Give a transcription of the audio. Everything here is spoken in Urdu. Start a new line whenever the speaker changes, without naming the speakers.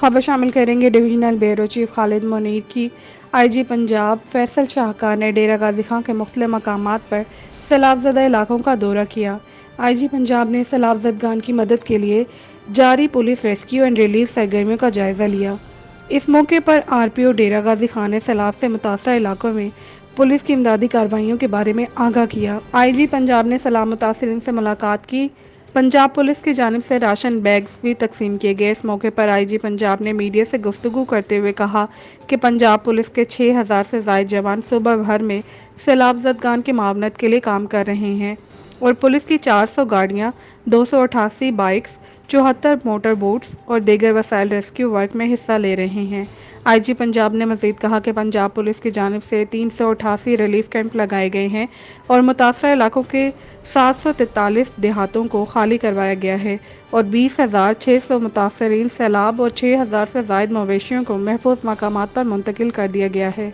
خبر شامل کریں گے ڈویژنل بیورو چیف خالد منیر کی آئی جی پنجاب فیصل شاہکار نے ڈیرہ غازی خان کے مختلف مقامات پر سیلاب زدہ علاقوں کا دورہ کیا۔ آئی جی پنجاب نے سیلاب زدگان کی مدد کے لیے جاری پولیس ریسکیو اینڈ ریلیف سرگرمیوں کا جائزہ لیا۔ اس موقع پر آر پی او ڈیرہ غازی خان نے سیلاب سے متاثرہ علاقوں میں پولیس کی امدادی کارروائیوں کے بارے میں آگاہ کیا۔ آئی جی پنجاب نے سیلاب متاثرین سے ملاقات کی۔ پنجاب پولیس کی جانب سے راشن بیگز بھی تقسیم کیے گئے۔ اس موقع پر آئی جی پنجاب نے میڈیا سے گفتگو کرتے ہوئے کہا کہ پنجاب پولیس کے 6,000 سے زائد جوان صوبہ بھر میں سیلاب زدگان کی معاونت کے لیے کام کر رہے ہیں اور پولیس کی 400 گاڑیاں، 288 بائکس، 74 موٹر بوٹس اور دیگر وسائل ریسکیو ورک میں حصہ لے رہے ہیں۔ آئی جی پنجاب نے مزید کہا کہ پنجاب پولیس کی جانب سے 388 ریلیف کیمپ لگائے گئے ہیں اور متاثرہ علاقوں کے 743 دیہاتوں کو خالی کروایا گیا ہے اور 20,600 متاثرین سیلاب اور 6,000 سے زائد مویشیوں کو محفوظ مقامات پر منتقل کر دیا گیا ہے۔